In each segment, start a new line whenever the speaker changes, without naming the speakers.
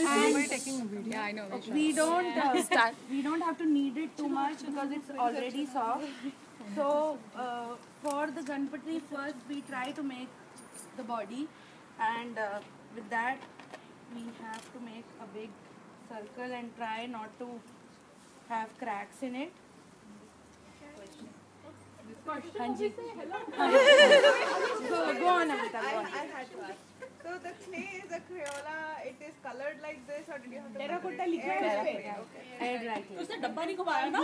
Yeah, I know.
We don't have to knead it too much because it's already soft. So for the Ganpati, first we try to make the body, and with that we have to make a big circle and try not to have cracks in it. Hanji. So go on, Amita. Go on.
I had to ask. So the clay is a Crayola. It is colored like this, or did you have to?
Terracotta लिखा है
Okay.
Air dry clay.
उसने डब्बा नहीं घुमाया ना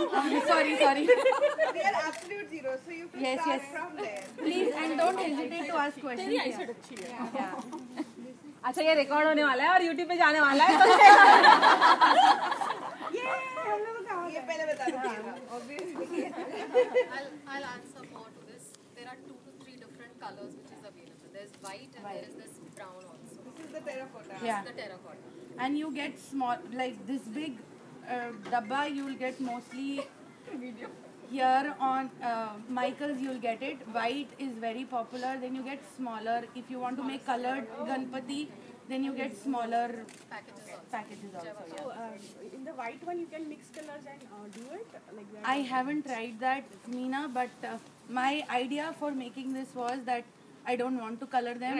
Sorry.
We are absolute zero, so you have to start from there.
Please, and don't hesitate to ask questions.
तेरी आईसेट अच्छी है
Yeah.
अच्छा ये रिकॉर्ड होने वाला है और YouTube पे जाने वाला है
ये पहले बता दीजिएगा. Obviously.
I'll answer more to this. There are 2 to 3 different colors which is available. There's white and there is this brown also.
This is the terracotta.
Yeah.
The terracotta.
And you get small, like this big dabba, you will get mostly here on Michael's, you will get it. White is very popular. Then you get smaller. If you want to make colored Ganpati, then you get smaller packages also.
So in the white one you can mix colors and do it like that.
I haven't tried that, Meena, but my idea for making this was that I don't want to color them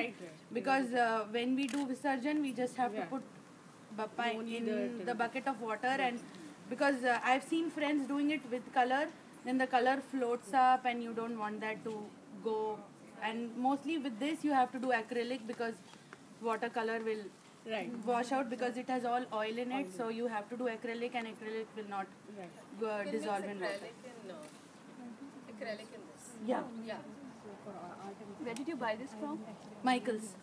because when we do Visarjan, we just have to put bappa in the bucket of water, and because I've seen friends doing it with color, then the color floats up and you don't want that to go. And mostly with this you have to do acrylic because watercolor will wash out because it has all oil in it, so you have to do acrylic, and acrylic will not dissolve in water.
Acrylic in this.
Yeah.
Yeah.
Where did you buy this from?
Michael's.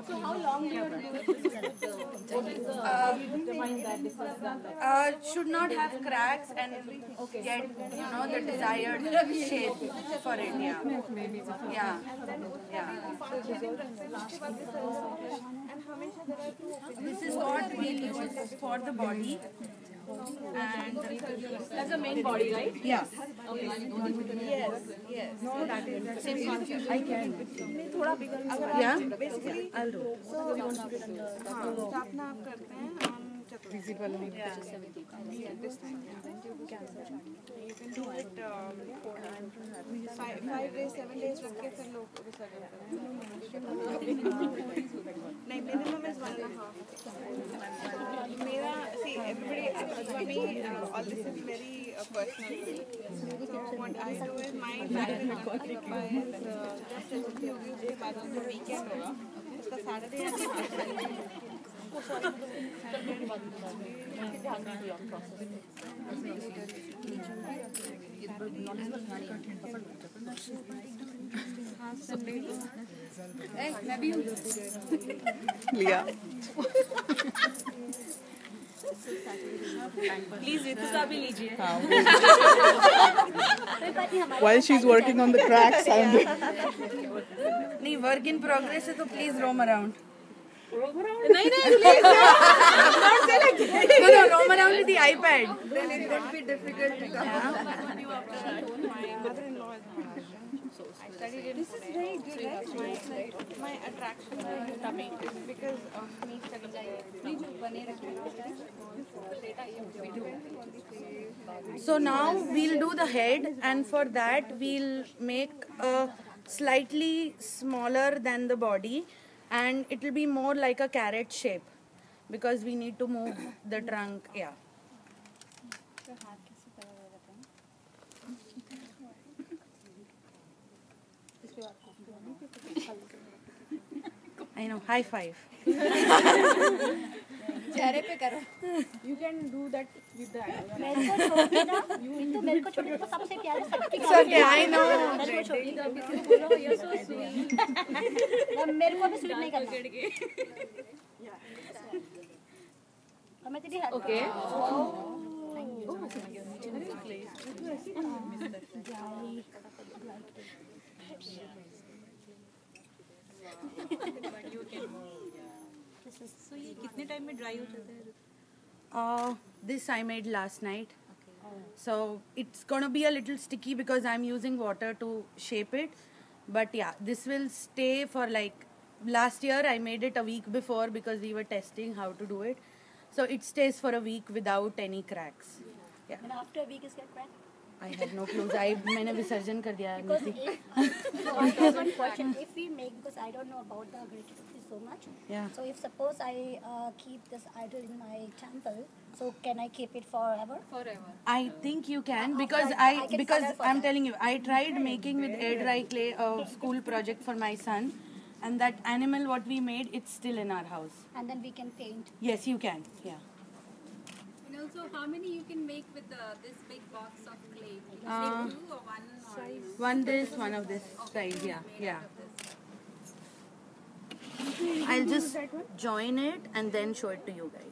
So how long do you do it?
Should not have cracks and get the desired shape for it. Yeah. This is what we'll use for the body. And
That's the main body, right?
yeah.
Yes.
No, that is same confusion.
I can.
Yeah.
Basically, I'll do. So, स्थापना आप करते हैं on visible this time. You can do it 5 days, 7 days रख के फिर लोग विसर्जन करते हैं. नहीं, minimum is 1.5. मेरा everybody for me all this is very personal. So what I do is my plan is just चतुर्थी होगी उसके बाद उनका weekend होगा. उसका Saturday
लिया.
प्लीज ऋतुका भी लीजिए.
While she's working on the cracks,
नहीं, work in progress है तो please roam around.
नहीं
No, roam around with the iPad.
then it would be difficult to come. This is very good, right? My attraction is because of me studying.
So now we'll do the head, and for that we'll make a slightly smaller than the body, and it will be more like a carrot shape because we need to move the trunk. Yeah. I know. High five.
चेहरे पे करो.
You can do that with the
मेरे को छोटी ना तो मेरे को छोटी तो सबसे प्यारे सबके
It's okay. I know.
मेरे को छोटी मेरे को भी स्वीट नहीं करना और मैं तेरी हेल्प
Okay.
So ये कितने टाइम में ड्राई हो जाता है?
This I made last night. So it's gonna be a little sticky because I'm using water to shape it. But yeah, this will stay for like last year I made it a week before because we were testing how to do it. So it stays for a week without any cracks. Yeah.
And after a week, is get cracked?
I had no clues. मैंने विसर्जन कर दिया
Because
नीति.
if, one question, if we make, because I don't know about the agriculture so much.
Yeah.
So if suppose I keep this idol in my temple, so can I keep it forever?
Forever.
I think you can because
I get
because
color for
I'm
that.
telling you I tried making with air dry clay a school project for my son, and that animal what we made it's still in our house.
And then we can paint.
Yes, you can. Yeah.
And also, how many you can make with this big box of clay? Two or one?
One this, one of this size. Yeah, yeah. I'll just join it and then show it to you guys.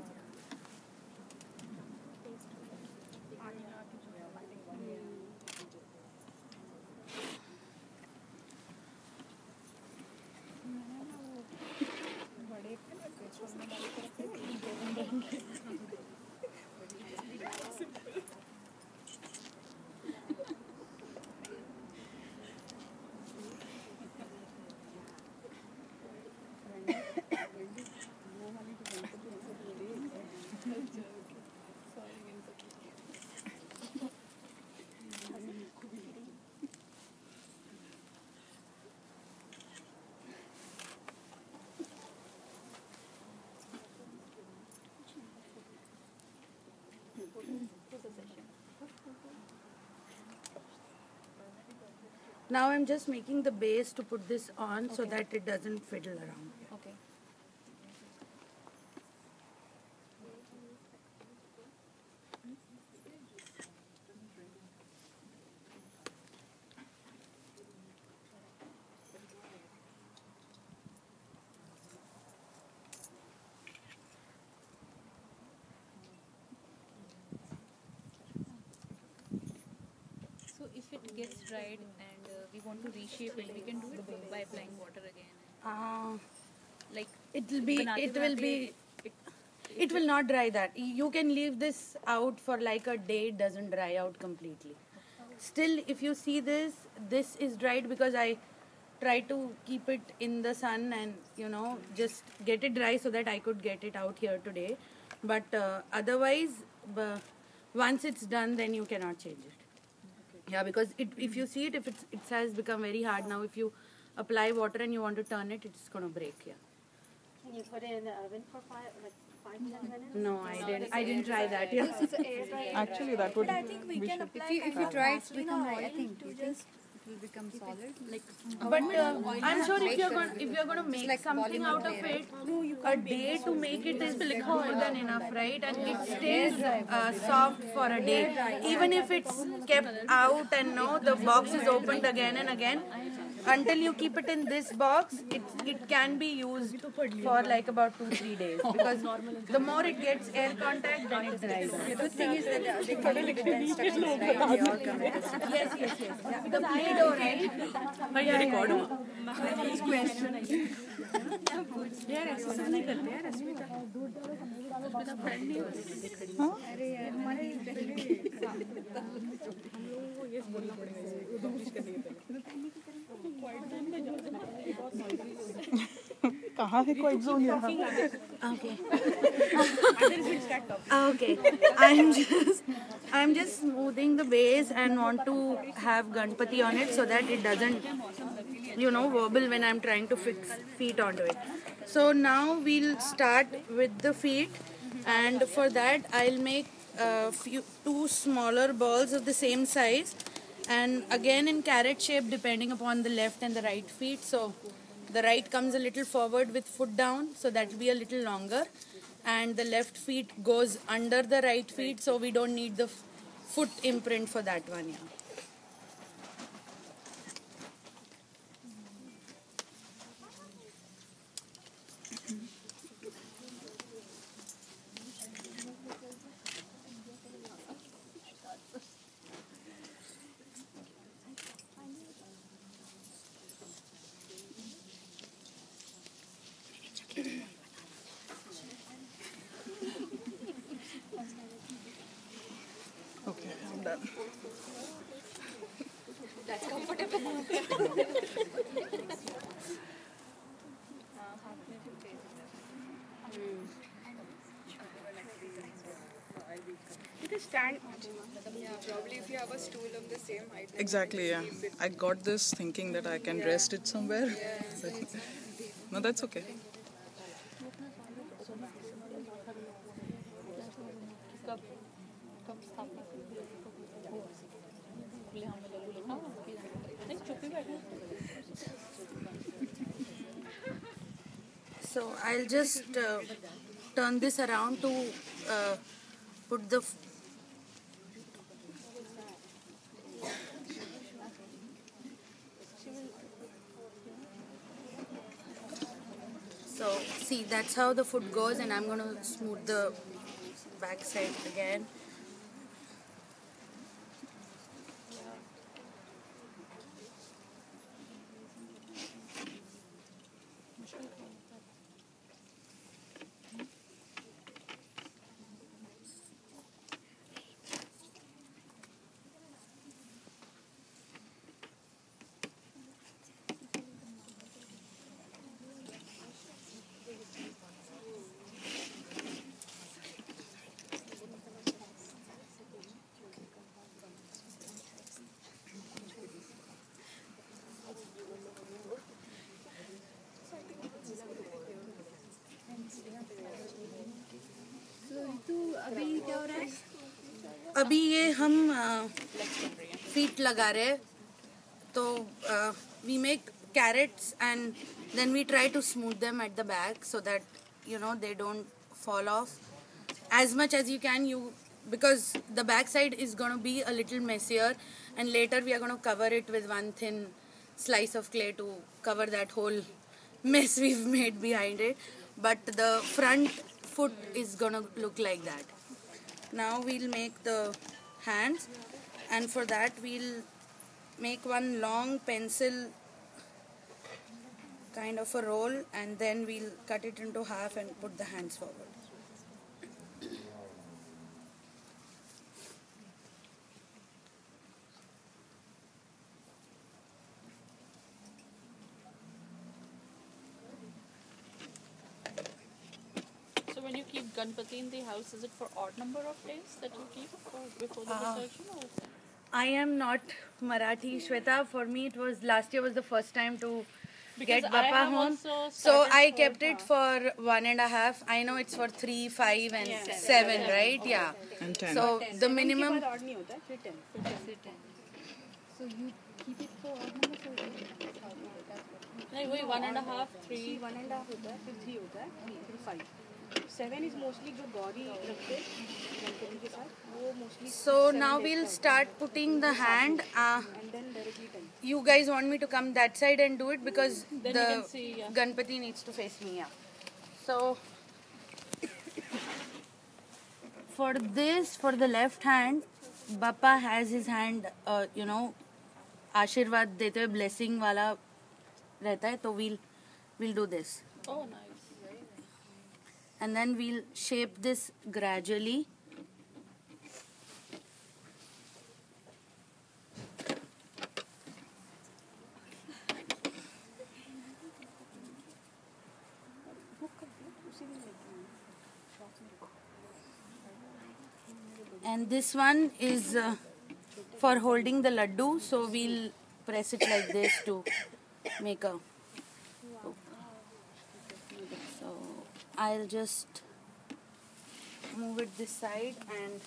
Now I'm just making the base to put this on so that it doesn't fiddle around.
Okay. So if it gets dried and we want to reshape it, we can do it by applying water again. Like
It will be.
बनाते
It will be. It will not dry that. You can leave this out for like a day. It doesn't dry out completely. Still, if you see this, this is dried because I try to keep it in the sun and just get it dry so that I could get it out here today. But otherwise, once it's done, then you cannot change it. Yeah, because if you see it, if it has become very hard now, if you apply water and you want to turn it, it's gonna break. Yeah.
Can you put it in the oven for 5-10 minutes?
No, I didn't try that. Yeah.
Actually, that would.
We can apply
if you try it to become oil, do you think it will become solid? Like
But I'm sure if you're gonna make something out of it, a day to make it is more than enough, right? And it stays soft for a day. Even if it's kept out and the box is opened again and again, until you keep it in this box, it can be used for like about 2-3 days. Because the more it gets air contact, then it dries.
the good thing is that they come with the instructions, right? They all come with the
Yes. Yeah. The Play-Doh, right?
कहाँ है कोई zone यहाँ?
Okay. Okay. I'm just smoothing the base and want to have Ganpati on it so that it doesn't, wobble when I'm trying to fix feet onto it. So now we'll start with the feet, and for that I'll make two smaller balls of the same size, and again in carrot shape depending upon the left and the right feet. So the right comes a little forward with foot down, so that will be a little longer, and the left feet goes under the right feet, so we don't need the foot imprint for that one. Yeah.
I'm done.
That's comfortable.
You can stand.
Probably if you have a stool of the same height.
Exactly, yeah. I got this thinking that I can rest it somewhere. No, that's okay.
So I'll just turn this around to put the so see, that's how the foot goes, and I'm going to smooth the back side again. अभी ये हम feet लगा रहे हैं तो we make carrots and then we try to smooth them at the back so that they don't fall off as much as you can, because the back side is going to be a little messier, and later we are going to cover it with one thin slice of clay to cover that whole mess we've made behind it, but the front foot is going to look like that. Now we'll make the hands, and for that we'll make one long pencil kind of a roll, and then we'll cut it into half and put the hands forward.
So when you keep Ganpati in the house, is it for odd number of days that you keep before the Visarjan? Or?
I am not Marathi, Shweta. For me, last year was the first time to get Bappa home. So I kept it for 1.5. I know it's for 3, 5 and 7, right? Yeah.
And 10.
So the minimum.
और नहीं होता फिर 10.
So you keep it for odd number, so नहीं वही 1.5, 3.
1.5 होता है फिर 3 होता है फिर 5. 7 is mostly जो गौरी रखते हैं गणपति के साथ वो mostly.
So now we'll start putting the hand.
And then directly 10.
You guys want me to come that side and do it because
Then
the
you can see, yeah.
Ganpati needs to face me. Yeah. So for this, for the left hand, Bappa has his hand, आशीर्वाद देते हुए blessing वाला रहता है, तो we'll do this.
Oh, nice.
And then we'll shape this gradually. And this one is for holding the laddu, so we'll press it like this to make a. So I'll just move it this side and.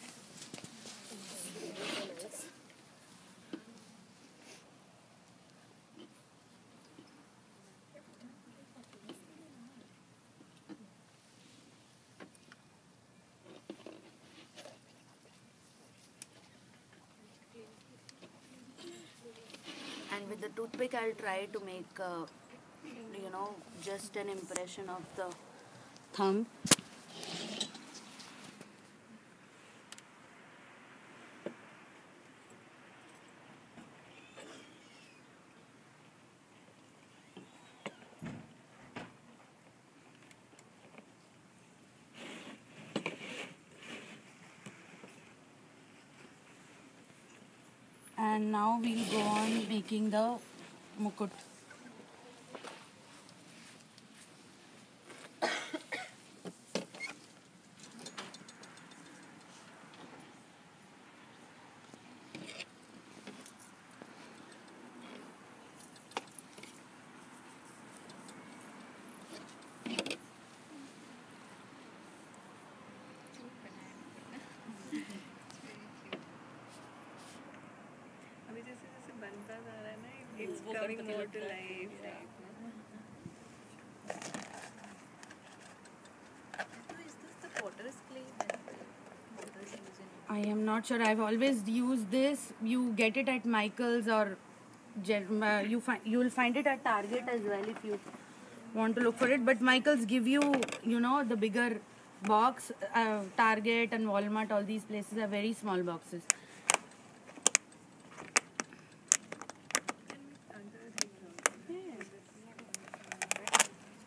And with the toothpick, I'll try to make, just an impression of the thumb. And now we'll go on making the mukut.
अभी जैसे जैसे बनता जा रहा है ना, it's coming more to life.
I am not sure. I've always used this. You get it at Michael's or you will find it at Target as well if you want to look for it. But Michael's give you, you know, the bigger box. Target and Walmart, all these places are very small boxes.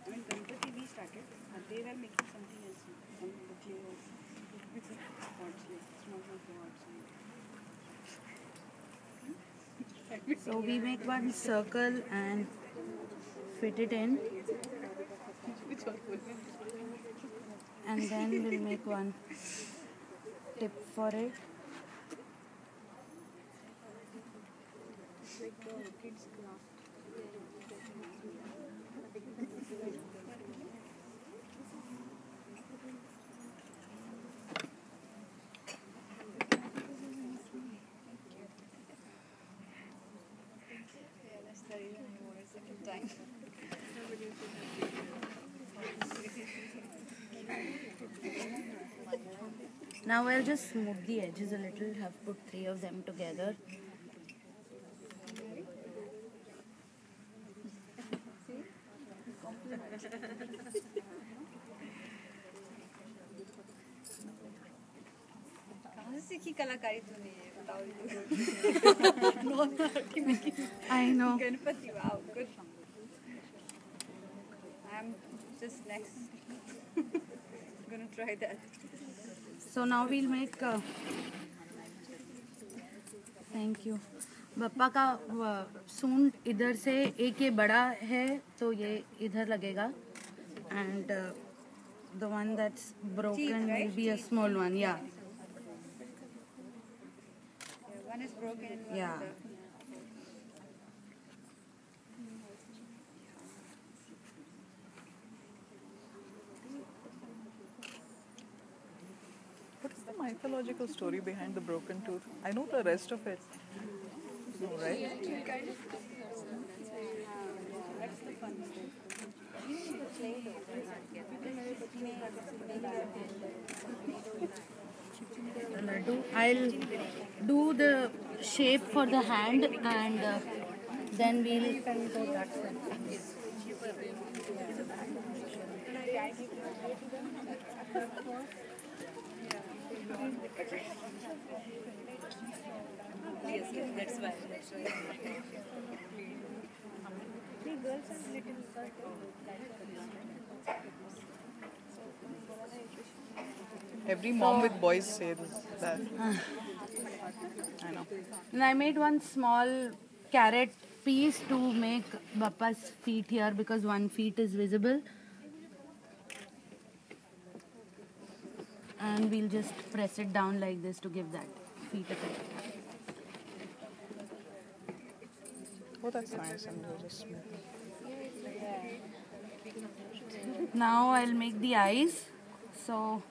I mean, Ganpati we started, they were making something else from the clay also. Pots, like small pots.
So we make one circle and fit it in. And then we'll make one tip for it. Now I'll just smooth the edges a little. Have put 3 of them together.
कहाँ से सीखी कलाकारी तूने ये बताओ?
I know.
Ganpati, wow, good. I'm just next. Gonna try that.
So now we'll make. Thank you. Bappa का सूंड इधर से एक ये बड़ा है तो ये इधर लगेगा. And the one that's broken will be a small one. Yeah.
One is broken.
Yeah.
What is the mythological story behind the broken tooth? I know the rest of it. No, right?
I'll do the shape for the hand and then we'll go that way.
Yes, that's why.
Every mom with boys say this, that. I know.
And I made one small carrot piece to make Bappa's feet here because one feet is visible. And we'll just press it down like this to give that feet effect.
Oh, that's nice. And they're just smooth.
Now I'll make the eyes. So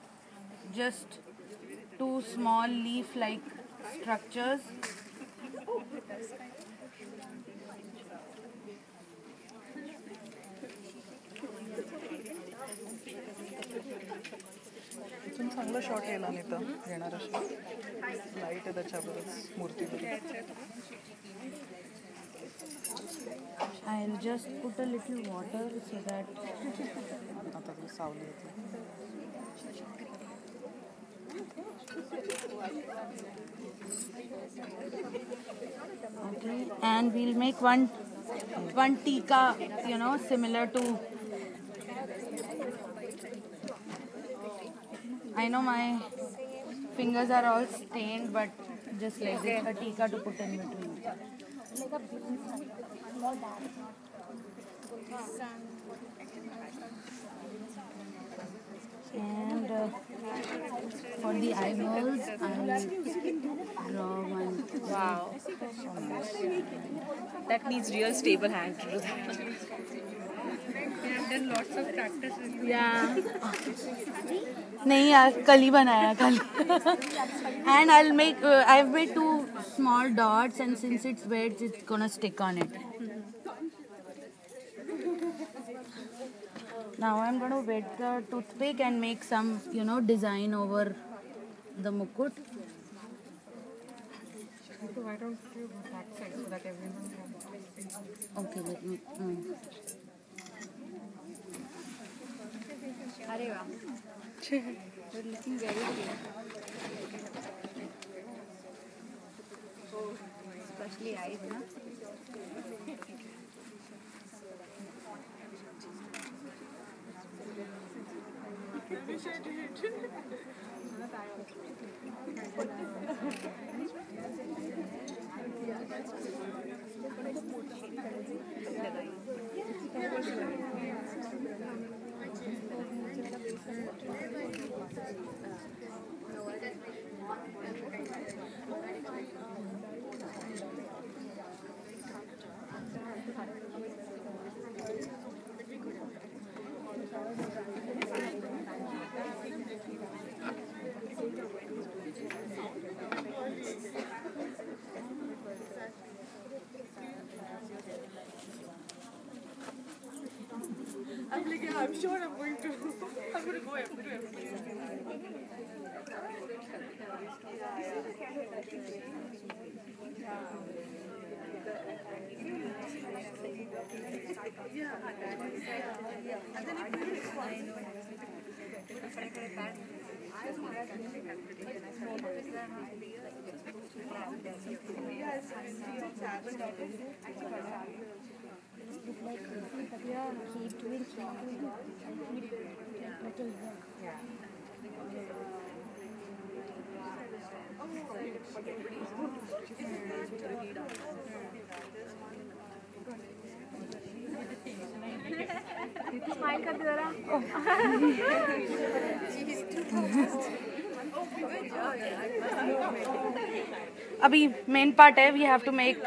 just 2 small leaf-like structures.
इथून चांगला shot येईल आणि तर येणार light आहे त्याच्यावरच मूर्ती.
I'll just put a little water so that
आता ती सावली येते.
okay, and we'll make one tikka, you know, similar to. I know my fingers are all stained, but just like this, a tika to put in between.
Like a small bag.
And for the eyeballs, I'll draw one.
Wow. That needs real stable hand to do that.
Then lots of practice.
Yeah.
नहीं यार कल ही बनाया कल. And I'll make I've made 2 small dots, and since it's wet it's gonna stick on it. Now I'm gonna wet the toothpick and make some, design over the mukut.
So why don't you back side so that everyone can...
Okay, let me.
Arey wow. You're looking very clear. Especially eyes, na?
I'm like, yeah, I'm sure I'm going to go everywhere.
Keep doing.
Smile कर दे जरा.
अभी main part है, we have to make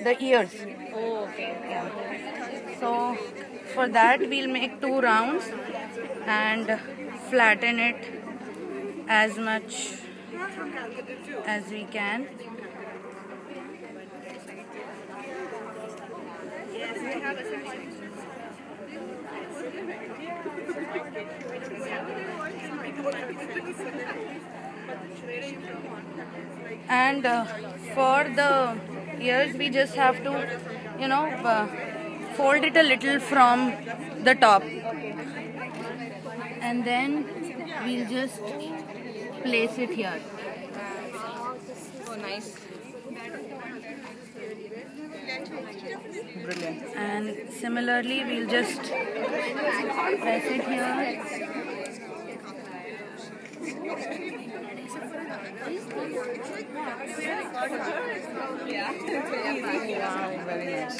the ears. So for that we'll make 2 rounds and flatten it as much as we can. And for the ears we just have to, fold it a little from the top, and then we'll just place it here.
Oh, nice.
Brilliant.
And similarly we'll just press it here.
Very nice.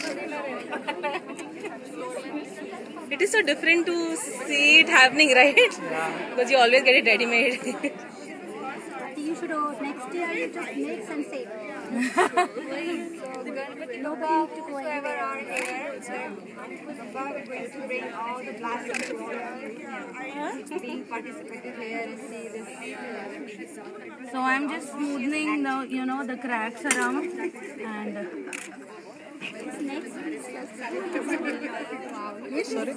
It is so different to see it happening, right?
Yeah.
Because you always get it ready-made.
You should next year you just make some save. No bag to go anywhere.
Are here, we're going to bring all the blessings to all being participated here and see this.
So I'm just smoothing the the cracks around, and
Sorry?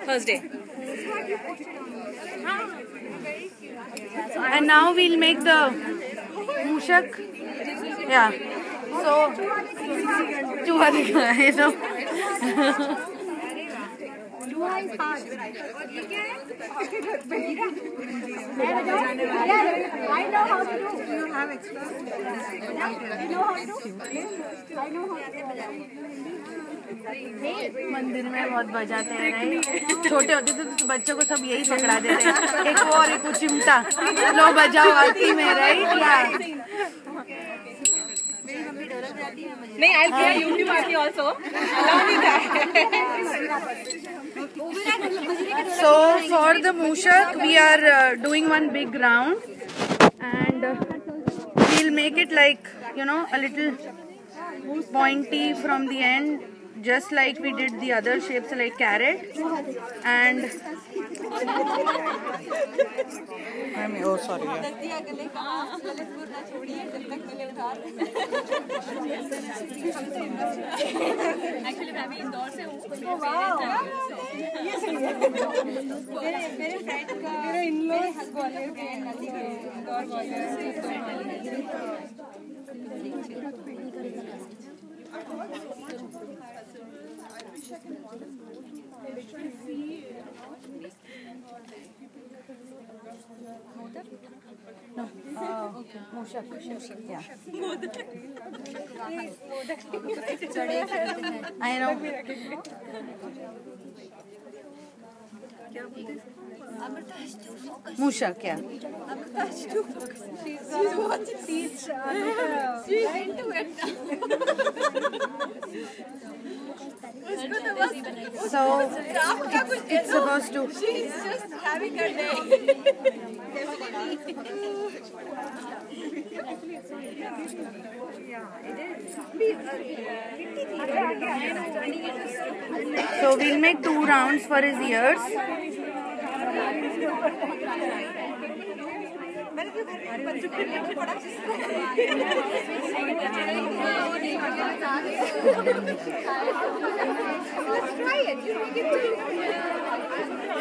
Thursday.
and now we'll make the mushak. Yeah. So, मंदिर में बहुत बजाते हैं नहीं? छोटे होते थे तो बच्चों को सब यही पकड़ा देते हैं, एक वो और एक वो चिमटा, लो बजाओ आरती में, राइट?
नहीं, I'll play a YouTube party also. Allow me that.
So for the Mushak, we are doing one big round, and we'll make it like, you know, a little pointy from the end, just like we did the other shapes like carrot. And
I mean, oh sorry. Yeah.
Actually मैं भी इंदौर से हूँ।
मेरे friend का मेरे in-laws Gwalior के Indore Gwalior
yeah. I know. Mushak, yeah. So it's supposed to.
She's just having her day.
So we'll make 2 rounds for his ears.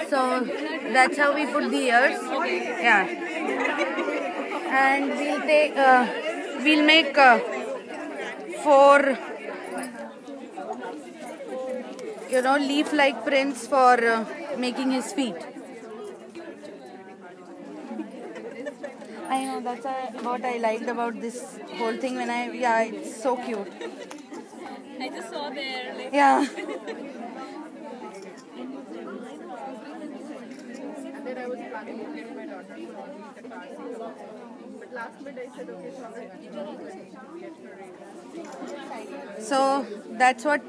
So that's how we put the ears. Yeah. And we'll take, we'll make 4, you know, leaf-like prints for making his feet. I know, that's what I liked about this whole thing when yeah, it's so cute.
I just saw there. Like,
Yeah. So that's what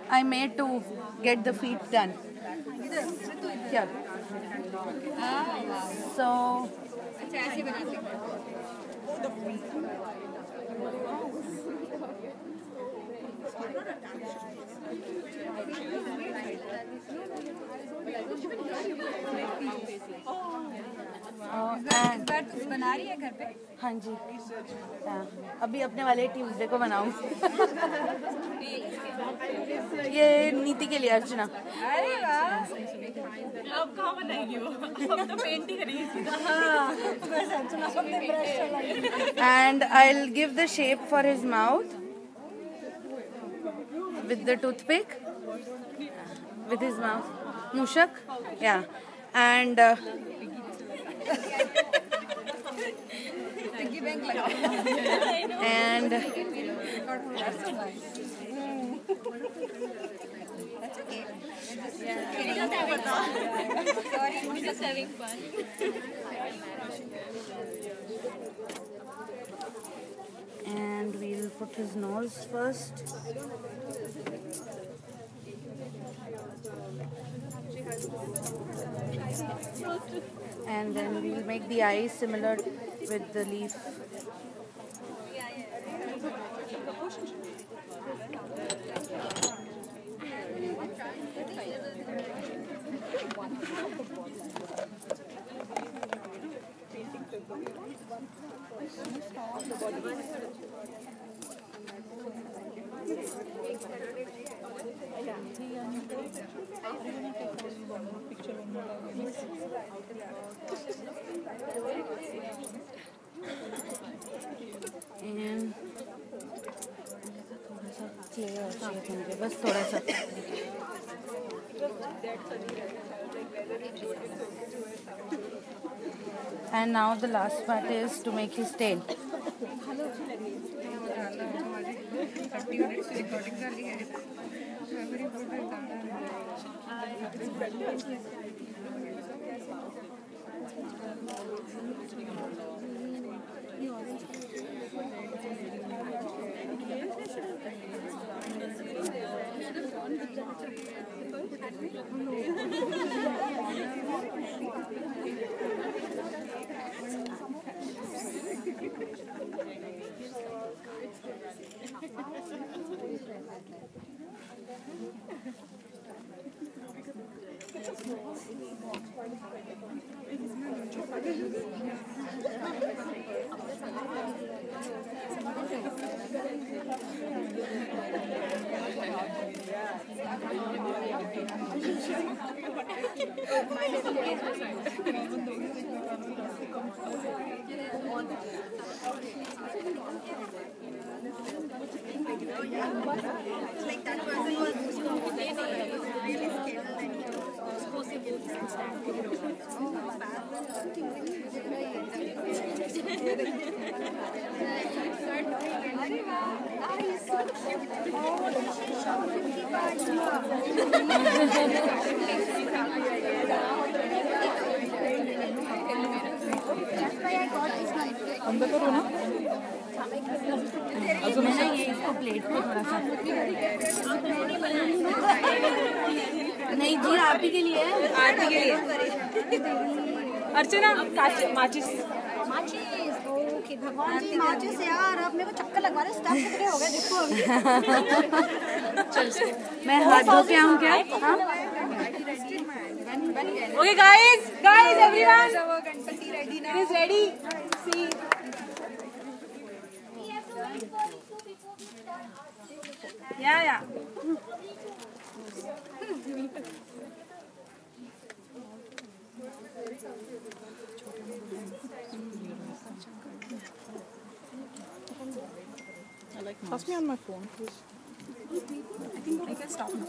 I made to get the feet done. Yeah. So
बना रही है घर पे?
हाँ जी, हाँ, अभी अपने वाले ट्यूसडे को बनाऊँ। ये नीति के लिए अर्चना।
अरे वाह,
अब कहाँ बनाएगी वो? अब तो पेंट ही करेगी।
And I'll give the shape for his mouth with the toothpick. With his mouth. Mushak? Yeah. And and
just having fun.
and we'll put his nose first. And then we'll make the eyes similar with the leaf. And थोड़ा सा clay और shape होंगे, बस थोड़ा सा। And now the last part is to make his tail.
Like that person was really scared that he was supposed to do this.
अंदर करो ना
मैंने ये इसको प्लेट पे थोड़ा सा नहीं जी आप ही के लिए
आरती के लिए अर्चना माचिस
ओके भगवान जी माचिस यार अब मेरे को चक्कर लगवा रहे स्टाफ कितने हो गए देखो
मैं हाथ धो के आऊँ क्या?
Okay, guys, everyone, it is ready. See. Yeah.
Pass me on my phone, please.
I think I can stop now.